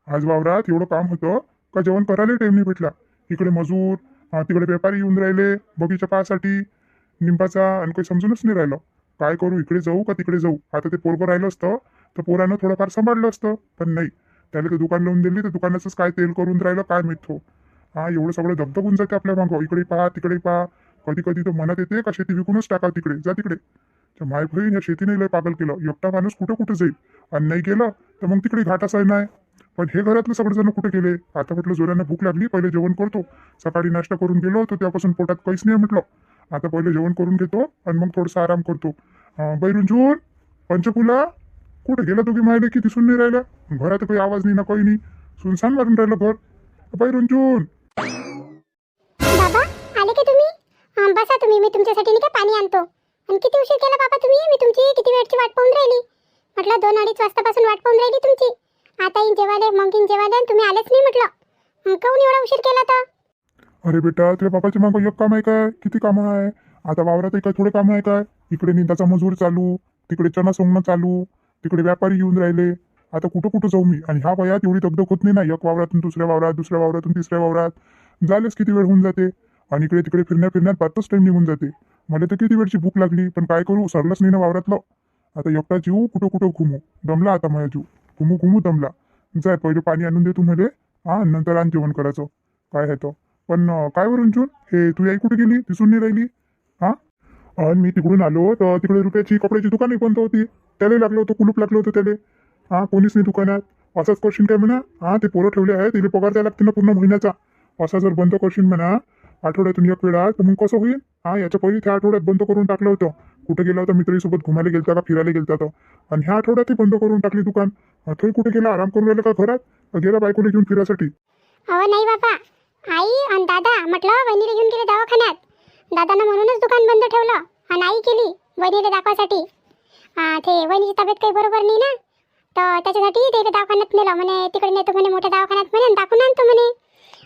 आज वावरात एवढं काम होतं का जेवण करायला टाइम नाही भेटला. इकडे मजूर, तिकडे व्यापारी येऊन राहिले बगीचा पाहासाठी निंबाचा, आणि काही समजूनच नाही राहिलं काय करू, इकडे जाऊ का तिकडे जाऊ. आता ते पोरगं राहिलं असतं तर पोरानं थोडंफार सांभाळलं असतं, पण नाही, त्याला ते दुकान लावून दिली तर दुकानाचंच काय तेल करून राहिलं काय माहित हो. एवढं सगळं दगदग होऊन जाते आपल्या मागं, इकडे पहा तिकडे पहा. कधी कधी तर मनात येते का शेती विकूनच टाका, तिकडे जा तिकडे. तर माय बहीण या शेतीने लय पागल केलं, एकटा माणूस कुठं कुठं जाईल, आणि नाही गेलं तर मग तिकडे घाटासाय नाही. पण हे घरातलं सगळेजण कुठे गेले. आता म्हटलं जोरानं भूक लागली, पहिले जेवण करतो. सकाळी नाश्ता करून गेलो होतो त्यापासून पोटात काहीच नाही म्हटलं. आता पहिले जेवण करून घेतो आणि मग थोडासा आराम करतो. बैरुंजून, पंचफुला, कुठे गेला तुम्ही माहिले की दिसून नाही राहिला. घरात काही आवाज नाही ना काही नाही, सुनसान मारून राहिलं घर. बैरुंजून. बाबा, आले की तुम्ही? बसा तुम्ही, मी तुमच्यासाठी नाही का पाणी आणतो. आणि किती उशीर केला बाबा तुम्ही? मी तुमची किती वेळची वाट पाहून राहिली. म्हटलं 2-2:30 वाजतापासून वाट पाहून राहिली तुमची. आता येईन जेवायला, मग येईन जेवायला, आणि तुम्ही आलेच नाही म्हटलं. काहून एवढा उशीर केला तर? अरे बेटा, तुझ्या बापाच्या मागं एक काम आहे काय, किती कामं आहे. आता वावरात काय थोडे काम आहे काय. इकडे निंदाचा मजूर चालू, तिकडे चणा सोंगणं चालू, तिकडे व्यापारी येऊन राहिले. आता कुठं कुठं जाऊ मी. आणि ह्या वयात एवढी दगदग होत नाही ना, एक वावरातून दुसऱ्या वावरात, दुसऱ्या वावरातून तिसऱ्या वावरात झालेच किती वेळ होऊन जाते. आणि इकडे तिकडे फिरण्यात बातच टाइम निघून जाते. मला तर किती वेळची भूक लागली, पण काय करू, सरलंच नाही ना वावरातलं. आता एकटा जीव कुठं कुठं घुमू, दमला आता माझा जीव, घुमू घुमू दमला. जाय पहिले पाणी आणून दे तू मध्ये, नंतर आण जेवण करायचं काय आहे तो. पण काय वरून चून, हे तू आई कुठे गेली, दिसून नाही राहिली. हा, आणि मी तिकडून आलो तर तिकडे रुपयाची कपड्याची दुकान बंद होती. त्याला लागलं होतं, कुलूप लागलं होतं त्याला. कोणीच नाही दुकानात. असंच करशील काय म्हणा. ते पोरं ठेवले आहे, तिला पगार द्यायला लागते ना पूर्ण महिन्याचा. असा जर बंद करशील म्हणा आठवड्यातून एक वेळा, तर मग कसं होईल. याच्या पहिले त्या आठवड्यात बंद करून टाकलं होतं. कुठे गेला होता मित्रांसोबत घुमायला गेलता का फिरायला गेलता तर. आणि ह्या आठवड्यातही बंद करून टाकली दुकान. तोही कुठे गेला, आराम करून राहिला का घरात, गेला बायकोला घेऊन फिरायसाठी. अहो नाही बाबा, आई आणि दादा म्हटलं वहिनीला घेऊन गेले दवाखान्यात. दादानं म्हणूनच दुकान बंद ठेवलं आणि आई केली वहिनीला दाखवासाठी. ते वहिनीची तब्येत काही बरोबर नाही ना, तर त्याच्यासाठी ते दवाखान्यात नेलं म्हणे. तिकडे नेतो म्हणे मोठ्या दवाखान्यात म्हणे, दाखवून आणतो म्हणे.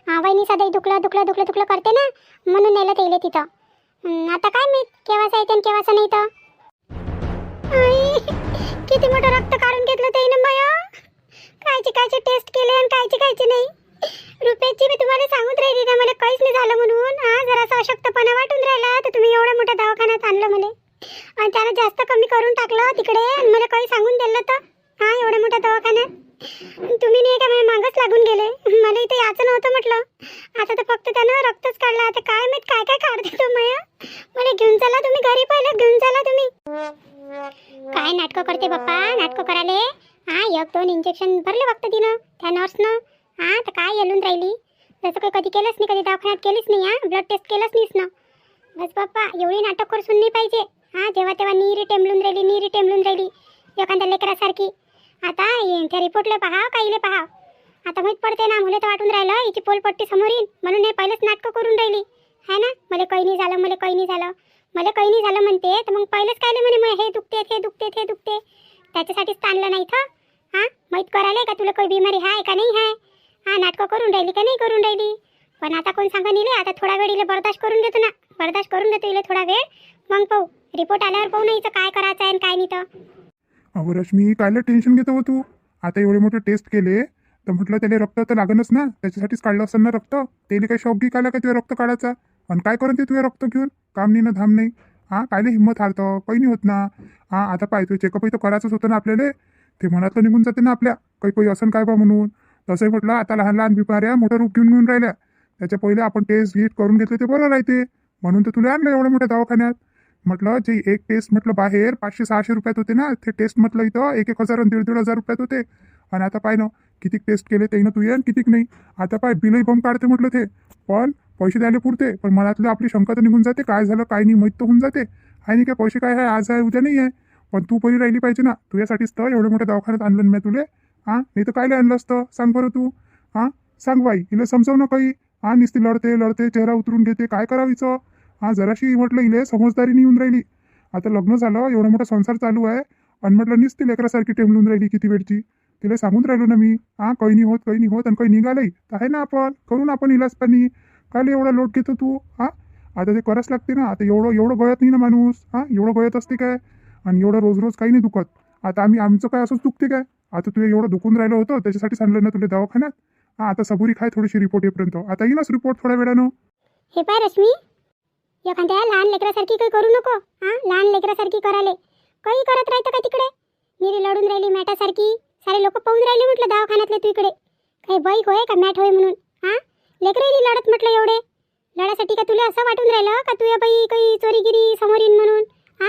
वहिनी सदैव दुखलं दुखलं दुखलं दुखलं करते ना, म्हणून नेलं तेले तिथं. आता काय माहित केव्हाचं येते आणि केव्हाचं नाही तर. आई, किती मोठं रक्त काढून घेतलं ते ना माया. कायचे टेस्ट केले आणि कायचे नाही. रुपयाची मी तुम्हाला सांगून राहिली ना, मला काहीच नाही झालं म्हणून. जरासा अशक्तपणा वाटून राहिला तर तुम्ही एवढ्या मोठ्या दवाखान्यात आणलं मला. आणि त्यानं जास्त कमी करून टाकलं तिकडे, आणि मला काही सांगून दिलं तर. एवढ्या मोठ्या दवाखान्यात तुम्ही नाही का माझ्या मागच लागून गेले. मला इथे याचं नव्हतं म्हटलं. आता तर फक्त त्यानं रक्तच काढलं. आता काय माहित काय काय काढते तो माया. मला घेऊन चला तुम्ही घरी, पहिलं घेऊन चला तुम्ही. काय नाटकं करते बाप्पा, नाटकं करायले. 1-2 इंजेक्शन भरले फक्त तिनं त्या नर्सनं. तर काय येलून राहिली. जसं काही कधी केलंच नाही, कधी दवाखान्यात केलीच नाही. ब्लड टेस्ट केलंच नाहीस ना. बस बाप्पा, एवढी नाटक करून नाही पाहिजे. जेव्हा तेव्हा नीरी टेमलून राहिली एखाद्या लेकरासारखी. आता त्या रिपोर्टला पहा, काहीले पहा. आता माहीत पडते ना, मुले तर वाटून राहिलं हिची पोलपट्टी समोर येईल म्हणून हे पहिलेच नाटकं करून राहिली है ना. मला काही नाही झालं, मला काही नाही झालं म्हणते, तर मग पहिलेच काय म्हणे हे दुखते. त्याच्यासाठीच ताणलं नाही इथं. माहीत करायला का तुला काही बिमारी आहे का नाही आहे. नाटकं करून राहिली का नाही करून राहिली. पण आता कोण सांगा निले, आता थोडा वेळ इले बर्दाश्त करून घेतो इले थोडा वेळ. मग पाहू, रिपोर्ट आल्यावर पाहू ना हिचं काय करायचं आहे आणि काय नाही तर. अहो रश्मी, कायला टेन्शन घेतो तू. आता एवढे मोठे टेस्ट केले तर म्हटलं त्याला रक्त तर लागणच ना, त्याच्यासाठीच काढलं असेल ना रक्त. त्याला काही शॉक घे कायला काय तुझ्या रक्त काढायचा. आणि काय करत ते तुझ्या रक्त घेऊन, काम नाही ना धाम नाही. कायले हिंमत हारतं, काही नाही होत ना. आता पाहतो चेकअपही तर करायचंच होतं ना आपल्याला. ते मनातलं निघून जाते ना आपल्या, काही असं काय बा म्हणून. तसंही म्हटलं आता लहान लहान बिमाऱ्या मोठं रूप घेऊन राहिल्या. त्याच्या पहिले आपण टेस्ट गीट करून घेतले ते बरं राहते. म्हणून तर तुला आणलं एवढ्या मोठ्या दवाखान्यात. म्हटलं जे एक टेस्ट म्हटलं बाहेर 500-600 रुपयात होते ना, ते टेस्ट म्हटलं इथं 1,000 आणि 1,500 रुपयात होते. आणि आता पाय ना किती टेस्ट केले ते ना तू, आणि कितीक नाही. आता पाय बिलही बंद काढते म्हटलं ते. पण पैसे द्यायला पुरते, पण मनातली आपली शंका तर निघून जाते. काय झालं काय नाही माहीत तर होऊन जाते. आहे नाही काय, पैसे काय आहे, आज आहे उद्या नाही आहे. पण तू पहिली राहिली पाहिजे ना, तुझ्यासाठीच तर एवढ्या मोठ्या दवाखान्यात आणलं मी तुले. नाही तर कायला आणलं असतं सांग बरं तू. सांग बाई, हिला समजव ना काही. नुसती लढते चेहरा उतरून घेते, काय करावीचं. जराशी म्हटलं इले समजदारी नाही येऊन राहिली. आता लग्न झालं, एवढा मोठा संसार चालू आहे, आणि म्हटलं नुसती लेकरासारखी टेमलून राहिली किती वेळची. तिला सांगून राहिलो ना मी, काही नाही होत आणि काही निघालंय तर आहे ना, आपण करून आपण इलाज पाणी. काय एवढा लोट घेतो तू. आता ते करावंच लागते ना. आता एवढं गळत नाही ना माणूस. एवढं गळत असते काय, आणि एवढं रोज काही नाही दुखत. आता आमचं काय असंच दुखते काय. आता तुला एवढं दुखून राहिलं होतं त्याच्यासाठी सांगलं ना तुला दवाखान्यात. हा आता सबुरी खाय थोडीशी रिपोर्ट येईपर्यंत. आता येईनच रिपोर्ट थोड्या वेळानं. हे पाय रश्मी, एखाद्या लहान लेकरासारखी काही करू नको. लहान लेकरासारखी कराले काही करत राहतं का तिकडे? निरी लढून राहिली मॅटासारखी. सारे लोक पाहून राहिले म्हटलं दवाखान्यातले तू इकडे. काही बाई होय का मॅट होय म्हणून? लेकरही लढत म्हटलं एवढे लढासाठी. का तुला असं वाटून राहिलं का तू या बाई काही चोरीगिरी समोर येईन म्हणून?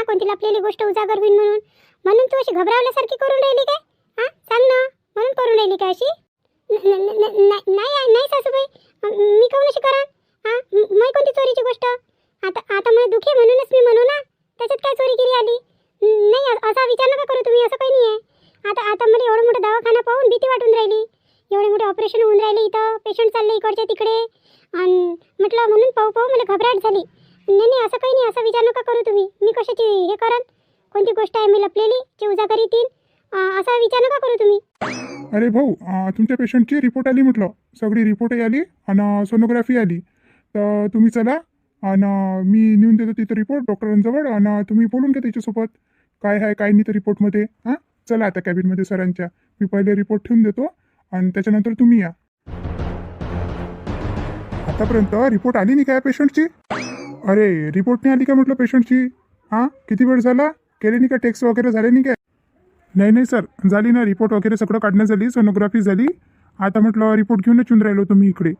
कोणती लपलेली गोष्ट उजागर होईल म्हणून? म्हणून तू अशी घबरावल्यासारखी करून राहिली काय? सांग ना, म्हणून करून राहिली का अशी? नाही सासूबाई, मी काऊन अशी करा? मी कोणती चोरीची गोष्ट? आता मला दुखी म्हणूनच मी म्हणू ना, त्याच्यात काय चोरीगिरी आली? नाही, असा विचार नका करू तुम्ही. असं काही नाही आहे. आता मला एवढं मोठं दवाखाना पाहून भीती वाटून राहिली. एवढे मोठे ऑपरेशन होऊन राहिले इथं, पेशंट चालले इकडच्या तिकडे. आणि म्हटलं म्हणून पाहू मला घबराट झाली. नाही असं काही नाही. असा विचार नका करू तुम्ही. मी कशाची हे करन? कोणती गोष्ट आहे मी लपलेली जी उजागर येतील? असा विचार नका करू तुम्ही. अरे भाऊ, तुमच्या पेशंटची रिपोर्ट आली म्हटलं. सगळी रिपोर्टही आली आणि सोनोग्राफी आली. तर तुम्ही चला आणि मी नेऊन देतो तिथं रिपोर्ट डॉक्टरांजवळ. आणि तुम्ही बोलून घ्या त्याच्यासोबत काय आहे काय नाही तर रिपोर्टमध्ये. चला आता कॅबिनमध्ये सरांच्या. मी पहिले रिपोर्ट ठेवून देतो आणि त्याच्यानंतर तुम्ही या. आतापर्यंत रिपोर्ट आली नाही काय पेशंटची? अरे रिपोर्ट नाही आली का म्हटलं पेशंटची? किती वेळ झाला? केले नाही का टेक्स्ट वगैरे झाले नाही काय? नाही सर, झाली ना रिपोर्ट वगैरे सगळं काढणं झाली, सोनोग्राफी झाली. आता म्हटलं रिपोर्ट घेऊनच येऊन राहिलो तुम्ही इकडे.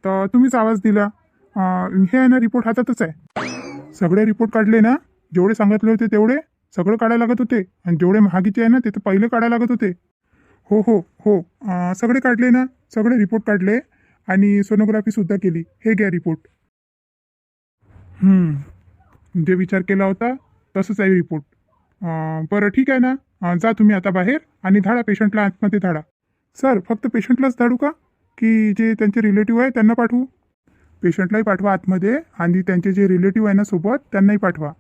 तर तुम्हीच आवाज दिला. हे आहे ना रिपोर्ट हातातच आहे. सगळे रिपोर्ट काढले ना? जेवढे सांगितले होते तेवढे सगळं काढायला लागत होते. आणि जेवढे महागीचे आहे ना ते तर पहिले काढायला लागत होते. हो, सगळे काढले ना? सगळे रिपोर्ट काढले आणि सोनोग्राफीसुद्धा केली. हे घ्या रिपोर्ट. जे विचार केला होता तसंच आहे रिपोर्ट. बरं ठीक आहे ना. जा तुम्ही आता बाहेर आणि धाडा पेशंटला आतमध्ये धाडा. सर फक्त पेशंटलाच धाडू का की जे त्यांचे रिलेटिव्ह आहे त्यांना पाठवू? पेशंटलाही पाठवा आतमध्ये आणि त्यांचे जे रिलेटिव्ह आहे ना सोबत त्यांनाही पाठवा.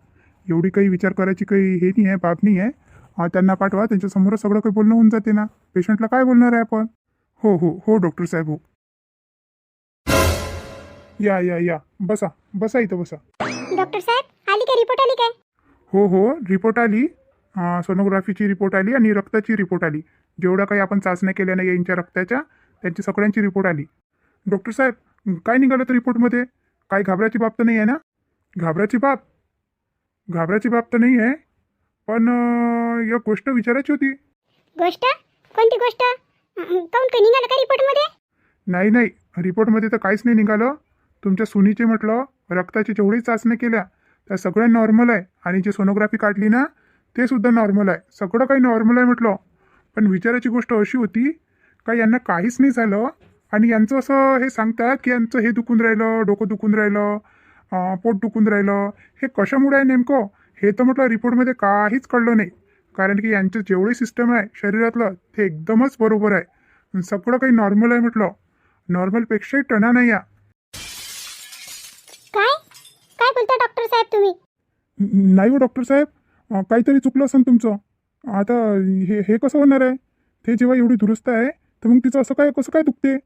एवढी काही विचार करायची काही हे नाही आहे, बाब नाही आहे. त्यांना पाठवा. त्यांच्यासमोरच सगळं काही बोलणं होऊन जाते ना. पेशंटला काय बोलणार आहे आपण? हो डॉक्टर साहेब हो. या बसा इथं बसा. डॉक्टर साहेब आली का रिपोर्ट? आली काय? हो रिपोर्ट आली. सोनोग्राफीची रिपोर्ट आली आणि रक्ताची रिपोर्ट आली. जेवढा काही आपण चाचण्या केल्या नाही यांच्या रक्ताच्या त्यांची सगळ्यांची रिपोर्ट आली. डॉक्टर साहेब काय निघालं तर रिपोर्टमध्ये? काही घाबराची बाब तर नाही आहे ना? घाबराची बाब तर नाही आहे. पण एक गोष्ट विचारायची होती. गोष्ट? कोणती गोष्ट? काऊन काही निघालं का रिपोर्टमध्ये? नाही रिपोर्टमध्ये तर काहीच नाही निघालं. तुमच्या सुनीचे म्हटलं रक्ताची जेवढी चाचण्या केल्या त्या सगळ्या नॉर्मल आहे. आणि जी सोनोग्राफी काढली ना ते सुद्धा नॉर्मल आहे. सगळं काही नॉर्मल आहे म्हटलं. पण विचारायची गोष्ट अशी होती का यांना काहीच नाही झालं आणि यांचं असं हे सांगतात की यांचं हे दुखून राहिलं, डोकं दुखून राहिलं, पोट दुखून राहिलं. हे कशामुळे आहे नेमकं? हे तर म्हटलं रिपोर्टमध्ये काहीच कळलं नाही. कारण की यांचं जेवढे सिस्टम आहे शरीरातलं ते एकदमच बरोबर आहे. सगळं काही नॉर्मल आहे म्हटलं. नॉर्मलपेक्षाही टणा नाही या. काय बोलता डॉक्टर साहेब तुम्ही? नाही हो डॉक्टर साहेब, काहीतरी चुकलं असेल तुमचं. आता हे कसं होणार आहे? ते जेव्हा एवढी दुरुस्त आहे तर मग तिचं कसं काय दुखते?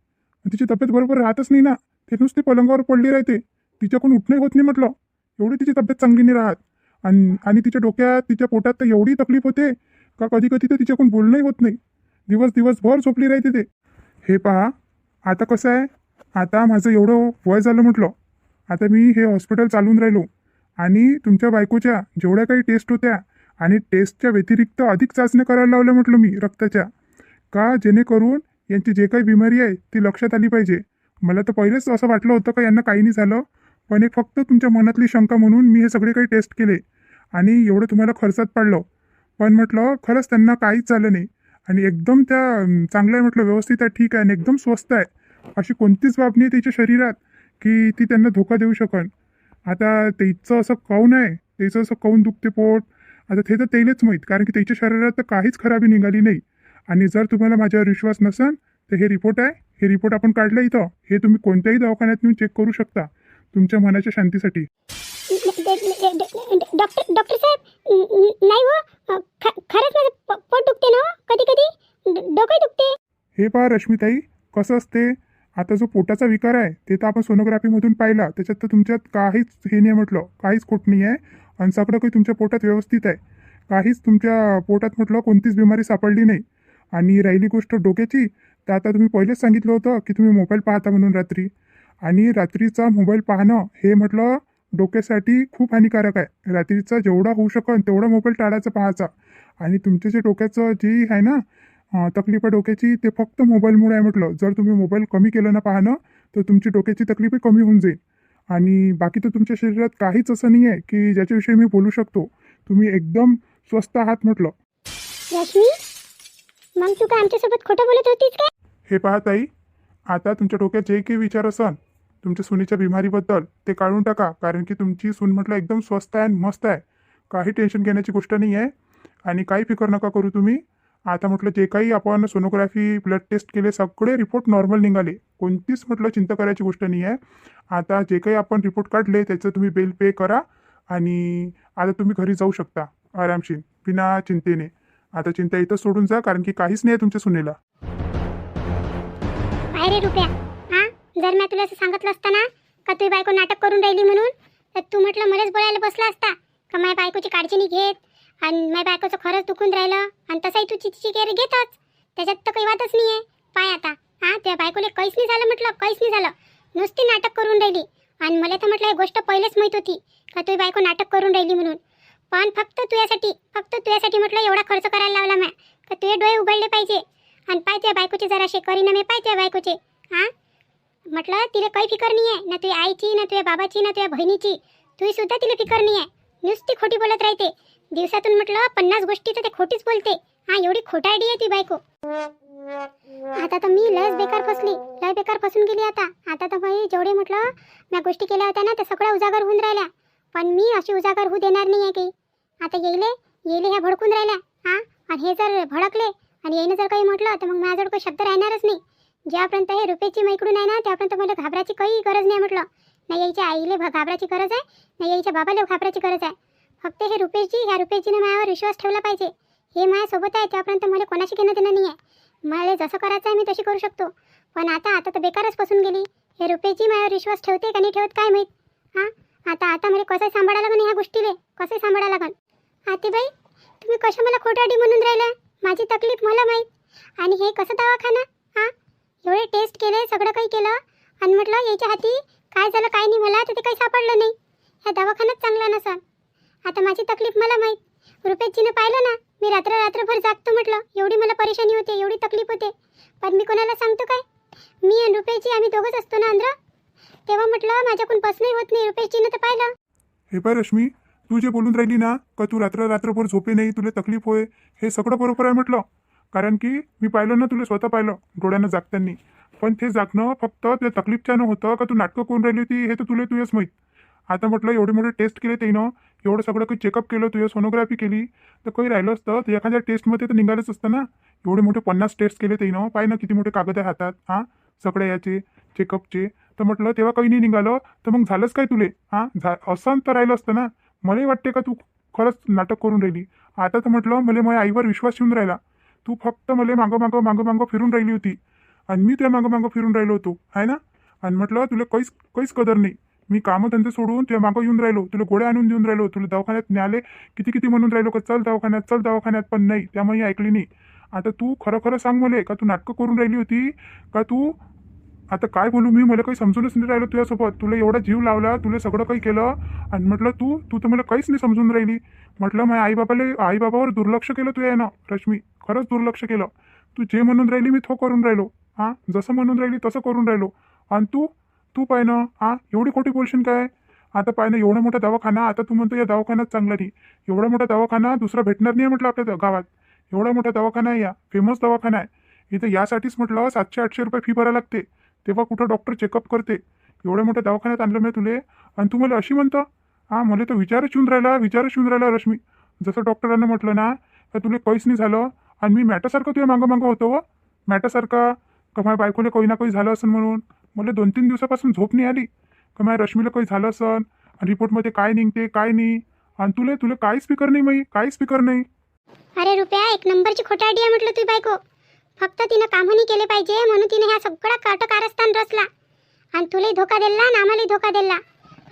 तिची तब्येत बरोबर राहतच नाही ना. ते नुसती पलंगावर पडली राहते. तिच्याकडून उठणंही होत नाही म्हटलं. एवढी तिची तब्येत चांगली नाही राहत. आणि तिच्या डोक्यात तिच्या पोटात तर एवढी तकलीफ होते का कधी तर तिच्याकडून बोलणंही होत नाही. दिवसभर झोपली राहते ते. हे पहा आता कसं आहे, आता माझं एवढं वय झालं म्हटलं. आता मी हे हॉस्पिटल चालवून राहिलो आणि तुमच्या बायकोच्या जेवढ्या काही टेस्ट होत्या आणि टेस्टच्या व्यतिरिक्त अधिक चाचण्या करायला लावल्या म्हटलं मी रक्ताच्या. का जेणेकरून यांची जे काही बिमारी आहे ती लक्षात आली पाहिजे. मला तर पहिलेच असं वाटलं होतं का यांना काही नाही झालं. पण एक फक्त तुमच्या मनातली शंका म्हणून मी हे सगळे काही टेस्ट केले आणि एवढं तुम्हाला खर्चात पाडलं. पण म्हटलं खरंच त्यांना काहीच झालं नाही आणि एकदम त्या चांगलं आहे म्हटलं, व्यवस्थित आहे, ठीक आहे आणि एकदम स्वस्त आहे. अशी कोणतीच बाब नाही त्याच्या शरीरात की ती त्यांना धोका देऊ शकन. आता त्याचं असं काऊन आहे, त्याचं असं काऊन दुखते पोट, आता ते तर त्यालाच माहीत. कारण की त्याच्या शरीरात तर काहीच खराबी निघाली नाही. आणि जर तुम्हाला माझ्यावर विश्वास नसेल तर हे रिपोर्ट आहे, हे रिपोर्ट आपण काढलं इथं. हे तुम्ही कोणत्याही दवाखान्यात येऊन चेक करू शकता तुमच्या मनाच्या शांतीसाठी. डॉक्टर साहेब नाही हो, खरंच माझं पोट दुखते ना कधी डोकं दुखते. हे पहा रश्मीताई, कसं असते, आता जो पोटाचा विकार आहे ते तर आपण सोनोग्राफीमधून पाहिला. त्याच्यात तर तुमच्यात काहीच हे नाही म्हटलं, काहीच खोट नाही आहे आणि सगळं काही तुमच्या पोटात व्यवस्थित आहे. काहीच तुमच्या पोटात म्हटलं कोणतीच बिमारी सापडली नाही. आणि राहिली गोष्ट डोक्याची, तर आता तुम्ही पहिलेच सांगितलं होतं की तुम्ही मोबाईल पाहता म्हणून रात्री. आणि रात्रीचा मोबाईल पाहणं हे म्हटलं डोक्यासाठी खूप हानिकारक आहे. रात्रीचा जेवढा होऊ शकेल तेवढा मोबाईल टाळायचा पाहायचा. आणि तुमच्या जे डोक्याचं जी आहे ना तकलीफ आहे डोक्याची, ते फक्त मोबाईलमुळे आहे म्हटलं. जर तुम्ही मोबाईल कमी केलं ना पाहणं, तर तुमची डोक्याची तकलीफही कमी होऊन जाईल. आणि बाकी तर तुमच्या शरीरात काहीच असं नाही आहे की ज्याच्याविषयी मी बोलू शकतो. तुम्ही एकदम स्वस्थ आहात म्हटलं. रश्मी, मग तू काय आमच्यासोबत खोटं बोलत होतीस काय? हे पहा ताई, आता तुमच्या डोक्यात जे काही विचार असन तुमच्या सुनीच्या बिमारीबद्दल ते काढून टाका. कारण की तुमची सून म्हटलं एकदम स्वस्त आहे आणि मस्त आहे. काही टेन्शन घेण्याची गोष्ट नाही आहे. आणि काही फिकर नका करू तुम्ही. आता म्हटलं जे काही आपण सोनोग्राफी ब्लड टेस्ट केले सगळे रिपोर्ट नॉर्मल निघाले. कोणतीच म्हटलं चिंता करायची गोष्ट नाही आहे. आता जे काही आपण रिपोर्ट काढले त्याचं तुम्ही बिल पे करा. आणि आता तुम्ही घरी जाऊ शकता आरामशीर बिना चिंतेने. आता चिंता इथं सोडून जा, कारण की काहीच नाही आहे तुमच्या सुनेला. काय रे रुपया, हा? जर मी तुला असं सांगितलं असतं ना का तुझी बायको नाटक करून राहिली म्हणून, तर तू म्हटलं मलाच बोलायला बसला असता का माझ्या बायकोची काळजी नाही घेत आणि माझ्या बायकोचं खरंच दुखून राहिलं. आणि तसाही तू तिची केअर घेतच, त्याच्यात तर काही वादच नाही आहे. पाय आता, हा, त्या बायकोला काहीच नाही झालं म्हटलं, काहीच नाही झालं. नुसती नाटक करून राहिली. आणि मला तर म्हटलं ही गोष्ट पहिलेच माहीत होती का तुझी बायको नाटक करून राहिली म्हणून. पण फक्त तुझ्यासाठी म्हटलं एवढा खर्च करायला लावला मी का तुझे डोळे उघडले पाहिजे. आणि पाय तुझ्या बायकोचे जराशे परिणाम आहे, पाय तुझ्या बायकोचे. हा, म्हटलं तिला काही फिकर नाही आहे, ना तुझ्या आईची, ना तुझ्या बाबाची, ना तुझ्या बहिणीची. तुझी सुद्धा तिला फिकर नाही आहे. नुसती खोटी बोलत राहते. दिवसातून म्हटलं 50 गोष्टी तर ते खोटीच बोलते. हा, एवढी खोटारडी आहे ती बायको. आता तर मी लयच बेकार फसून गेली. आता तर बाई जेवढे म्हटलं मी गोष्टी केल्या होत्या ना त्या सगळ्या उजागर होऊन राहिल्या. पण मी अशी उजागर होऊ देणार नाही आहे काही. आता येले ह्या भडकून राहिल्या. हा, आणि हे जर भडकले आणि याने जर काही म्हटलं तर मग माझ्याजवळ काही शब्द राहणारच नाही. ज्यापर्यंत हे रुपयाची मैकडून आहे ना त्यापर्यंत मला घाबरायची काही गरज नाही म्हटलं. नाही यायच्या आईले घाबरायची गरज आहे, नाही यायच्या बाबाला घाबरायची गरज आहे. फक्त ह्या रुपयाजीने माझ्यावर विश्वास ठेवला पाहिजे. हे माझ्यासोबत आहे त्यापर्यंत मला कोणाशी घेणं देणं नाही आहे. मला जसं करायचं आहे मी तशी करू शकतो. पण आता तर बेकारच फसून गेली. हे रुपयाची माझ्यावर विश्वास ठेवते का नाही ठेवत काय माहीत. हां, आता मला कसं सांभाळा लागन ह्या गोष्टीले, कसं सांभाळा लागन. आतेबाई, तुम्ही कशा मला खोटारडी म्हणून राहिल्या? माझी तकलीफ मला माहीत. आणि हे कसं दवाखाना? हां, एवढे टेस्ट केले, सगळं काही केलं आणि म्हटलं याच्या हाती काय झालं काय नाही मला तर ते काही सापडलं नाही. ह्या दवाखान्यात चांगला नसा. आता माझी तकलीफ मला माहीत. रुपयाजीनं पाहिलं ना मी रात्रभर जागतो म्हटलं. एवढी मला परेशानी होते, एवढी तकलीफ होते. पण मी कोणाला सांगतो काय? मी आणि रुपयाजी आम्ही दोघंच असतो ना अंदर. तेव्हा म्हटलं माझ्याकडून बसणंही होत नाही. रुपयाजीनं तर पाहिलं. हे पाय रश्मी, तू जे बोलून राहिली ना का तू रात्रभर झोपे नाही, तुला तकलीफ होय, हे सगळं बरोबर आहे म्हटलं. कारण की मी पाहिलं ना, तुला स्वतः पाहिलं डोळ्यानं जागताना. पण ते जागणं फक्त त्या तकलीफच्या न होतं का तू नाटकं करून राहिली होती हे तर तुझंच माहीत. आता म्हटलं एवढे मोठे टेस्ट केले ते ना, एवढं सगळं काही चेकअप केलं, तुझ्या सोनोग्राफी केली, तर काही राहिलं असतं तर एखाद्या टेस्टमध्ये तर निघालंच असतं ना. एवढे मोठे 50 टेस्ट केले ते ना, पाय ना किती मोठे कागद आहे हातात. हां, सगळ्या याचे चेकअपचे. तर म्हटलं तेव्हा काही नाही निघालं तर मग झालंच काय तुले? हां, असं तर राहिलं असतं ना. मलाही वाटते का तू खरंच नाटक करून राहिली. आता तर म्हटलं मला माझ्या आईवर विश्वास येऊन राहिला. तू फक्त मला मागं फिरून राहिली होती आणि मी तुझ्या मागं फिरून राहिलो होतो आहे ना. आणि म्हटलं तुला काहीच कदर नाही. मी कामधंदे सोडून तुझ्या मागं येऊन राहिलो, तुला गोळ्या आणून देऊन राहिलो, तुला दवाखान्यात न्याले किती म्हणून राहिलो का चल दवाखान्यात, पण नाही, त्यामुळे ऐकली नाही. आता तू खरं सांग मला का तू नाटकं करून राहिली होती का तू? आता काय बोलू मी, मला काही समजूनच नाही राहिलं तुझ्यासोबत. तुला एवढा जीव लावला, तुला सगळं काही केलं आणि म्हटलं तू तर मला काहीच नाही समजून राहिली. म्हटलं माझ्या आईबाबावर दुर्लक्ष केलं तू आहे ना रश्मी, खरंच दुर्लक्ष केलं. तू जे म्हणून राहिली मी तो करून राहिलो. हां, जसं म्हणून राहिली तसं करून राहिलो. आणि तू पाय ना, एवढी खोटी बोलशील काय? आता पाय ना, एवढा मोठा दवाखाना, आता तू म्हणतो या दवाखान्यात चांगला नाही. एवढा मोठा दवाखाना दुसरा भेटणार नाही म्हटलं आपल्या गावात. एवढा मोठा दवाखाना आहे, या फेमस दवाखाना आहे. इथं यासाठीच म्हटलं 700-800 रुपये फी भरायला लागते, तेव्हा कुठं डॉक्टर चेकअप करते. एवढ्या मोठ्या दवाखान्यात आणलं मी तुले आणि तू मला अशी म्हणतं? मला तर विचारच येऊन राहिला रश्मी. जसं डॉक्टरांना म्हटलं ना तर तुला काहीच नाही झालं आणि मी मॅटासारखं तुझ्या मागं होतो व मॅटासारखा का माझ्या बायकोला काही ना काही झालं असेल म्हणून. मला 2-3 दिवसापासून झोप नाही आली का माझ्या रश्मीला काही झालं असेल आणि रिपोर्टमध्ये काय निघते काय नाही. आणि तुला काहीच फिकर नाही, काहीच फिकर नाही. अरे रुपया, एक नंबरची खोटारडी आहे म्हटलं तुझी बायको. फक्त तिनं कामं नाही केले पाहिजे म्हणून तिने ह्या सगळा कारस्थान रचला आणि तुलाही धोका दिला आणि आम्हालाही धोका दिला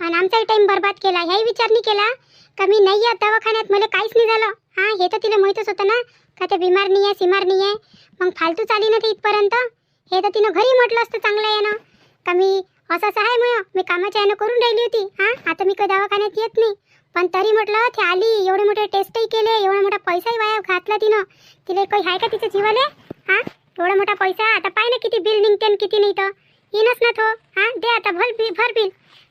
आणि आमचाही टाइम बर्बाद केला. ह्याही विचार नाही केला का मी नाही या दवाखान्यात, मला काहीच नाही झालं. हे तर तिला माहीतच होतं ना का ते बिमार नाही आहे सिमार नाही आहे. मग फालतू चाली ना ते इथपर्यंत. हे तर तिनं घरी म्हटलं असतं चांगलं आहे ना का मी असं असं आहे मग मी कामाच्या यानं करून राहिली होती. हां आता मी काही दवाखान्यात येत नाही, पण तरी म्हटलं ती आली, एवढे मोठे टेस्टही केले, एवढा मोठा पैसाही वाया घातला तिनं. तिला काही आहे का तिच्या जीवाले? हां एवढा मोठा पैसा आता पाय ना किती बिल निघते आणि किती नाही तर येईनच ना तो. हां दे आता भर बिल.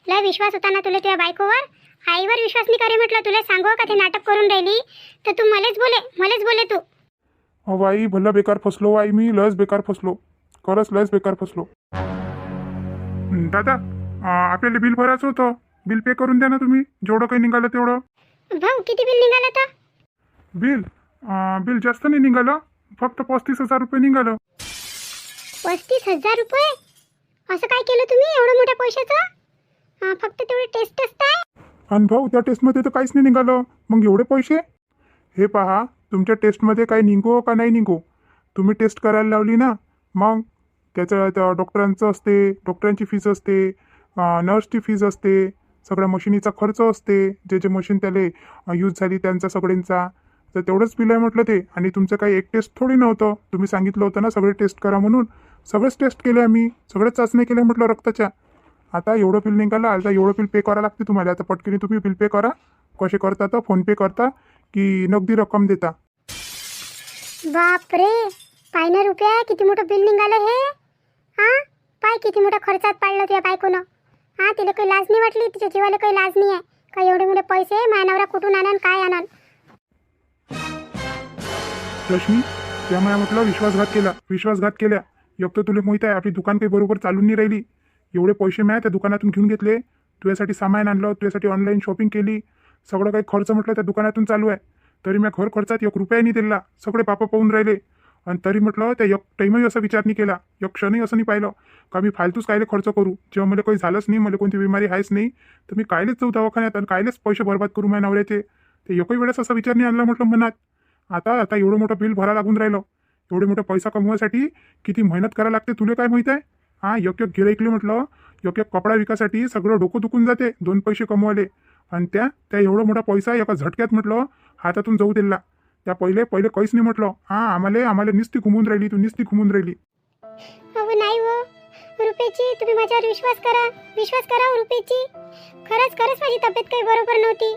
लय विश्वास होता ना तुला तुझ्या बायकोवर, आईवर विश्वास नाही करे म्हटलं. तुला सांगू का ते नाटक करून राहिली तर तू मलेच बोले तू. अहो आई भलं बेकार फसलो आई, मी लस बेकार फसलो, खरंच लस बेकार फसलो. दादा आपल्याला बिल भरायचं होतं, बिल पे करून द्या ना तुम्ही, जेवढं काही निघालं तेवढं. भाऊ किती बिल निघालं तर? बिल जास्त नाही निघालं, फक्त 35,000 रुपये निघालं. 35,000 रुपये? असं काय केलं तुम्ही एवढं मोठ्या पैशाचं? फक्त तेवढे टेस्ट असताय? आणि भाऊ त्या टेस्टमध्ये तर काहीच नाही निघालं, मग एवढे पैसे? हे पहा तुमच्या टेस्टमध्ये काही निघो का नाही निघो, तुम्ही टेस्ट करायला लावली ना, मग त्याचं त्या डॉक्टरांचं असते, डॉक्टरांची फीस असते, नर्सची फीस असते, सगळ्या मशिनीचा खर्च असते, जे मशीन त्याला यूज झाली त्यांचा सगळ्यांचा, तर तेवढंच बिल आहे म्हटलं ते. आणि तुमचं काही एक टेस्ट थोडी नव्हतं, तुम्ही सांगितलं होतं ना सगळे टेस्ट करा म्हणून, सगळेच टेस्ट केले आम्ही, सगळेच चाचणी केल्या म्हटलं रक्ताच्या. आता एवढं बिल निघालं, आता एवढं बिल पे करावं लागते तुम्हाला. आता पटकन तुम्ही बिल पे करा. कसे करता तर फोनपे करता की नगदी रक्कम देता? बापरे, पाय ना रुपया किती मोठं बिल निघालं हे. हां पाय किती मोठा खर्चात पाडलं तुझ्या बायकोनं. हां तिला काही लाज नाही वाटली, तिच्या जीवाला काही लाज नाही आहे का एवढे मोठे पैसे मायनावरा कुठून आणन काय आणन. रश्मी त्यामुळे म्हटलं विश्वासघात केल्या. एक तर तुला माहीत आहे आपली दुकान काही बरोबर चालून नाही राहिली, एवढे पैसे मी त्या दुकानातून घेऊन घेतले, तुझ्यासाठी सामान आणलं, तुझ्यासाठी ऑनलाईन शॉपिंग केली, सगळं काही खर्च म्हटलं त्या दुकानातून चालू आहे. तरी मी घर खर्चात 1 रुपया नाही दिला, सगळे पापा पाहून राहिले. आणि तरी म्हटलं त्या एक टाईमही असा विचार नाही केला, एक क्षणही असं नाही पाहिलं का मी फालतूच कायले खर्च करू, जेव्हा मला काही झालंच नाही, मला कोणती बिमारी आहेच नाही, तर मी कायलेच जाऊ दवाखान्यात आणि कायलेच पैसे बर्बाद करू माझ्या नवऱ्याचे. ते एकही वेळेस असा विचार नाही आणला म्हटलं मनात. आता एवढं मोठं बिल भरा लागून राहिलं, एवढे मोठा पैसा कमवायसाठी किती मेहनत करायला लागते तुला काय माहीत आहे. हां एक गिराईकले म्हटलं एक कपडा विकासाठी सगळं डोकं दुखून जाते 2 पैसे कमवाले, आणि त्या एवढा मोठा पैसा एका झटक्यात म्हटलं हातातून जाऊ दिला. त्या पहिले काहीच नाही म्हटलं. हां आम्हाला निस्ती घुमून राहिली, तू निस्ती घुमून राहिली. अहो नाही हो रुपेची, तुम्ही माझ्यावर विश्वास करा हो रुपेची. खरंच माझी तब्येत काही बरोबर नव्हती.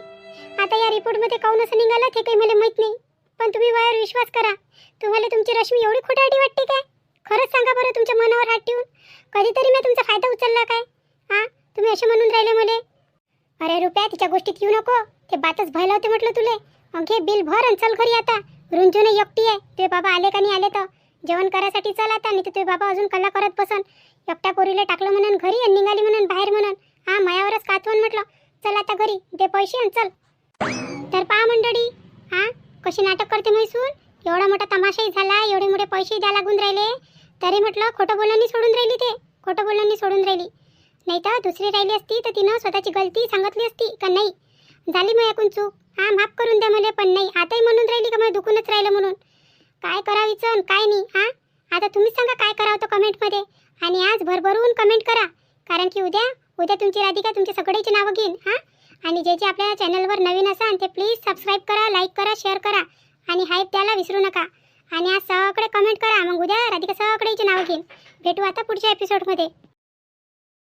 आता या रिपोर्टमध्ये काऊन असं निघालं ते काही मला माहीत नाही, पण तुम्ही माझ्यावर विश्वास करा. तुम्हाला तुमची रश्मी एवढी खोटारडी वाटते काय? खरंच सांगा बरं, तुमच्या मनावर हात ठेवून कधीतरी मी तुमचा फायदा उचलला काय? हां तुम्ही असे म्हणून राहिले मला. अरे रुपया तिच्या गोष्टीत येऊ नको, ते बातच भयला होते म्हटलं तुले. घे बिल भर आणि चल घरी. आता रुंजून एकटी आहे, तुझे बाबा आले का नाही आले तर जेवण करायसाठी चल आता, नाही तर तुझे बाबा अजून कल्ला करत बसन. एकट्या पोरीला टाकलं म्हणून घरी आणि निघाली म्हणून बाहेर म्हणून. हां मायावरच कातवण म्हटलं. चल आता घरी, दे पैसे आणि चल. तर पहा मंडळी, हां कशी नाटक करते मैसून. एवढा मोठा तमाशाही झाला, एवढे मोठे पैसे द्या लागून राहिले, तरी म्हटलं खोटं बोलण्यानी सोडून राहिली. ते खोटं बोलण्यानी सोडून राहिली. नाही तर दुसरी राहिली असती तर तिनं स्वतःची गलती सांगितली असती का नाही झाली मग ऐकून चूक. हां माफ करून द्या मला, पण नाही आताही म्हणून राहिली का मला दुखूनच राहिलं म्हणून. काय करावीचं काय नाही. हां आता तुम्हीच सांगा काय करावं तो कमेंटमध्ये. आणि आज भरभरून कमेंट करा, कारण की उद्या तुमची राधिका तुमच्या सगळ्याची नावं घेईन. हां आणि जे आपल्या चॅनलवर नवीन असाल ते प्लीज सबस्क्राईब करा, लाईक करा, शेअर करा आणि हाईप द्यायला विसरू नका. आणि आज सगळे कमेंट करा, मग उद्या राधिका सगळ्याची नावं घेईन. भेटू आता पुढच्या एपिसोडमध्ये.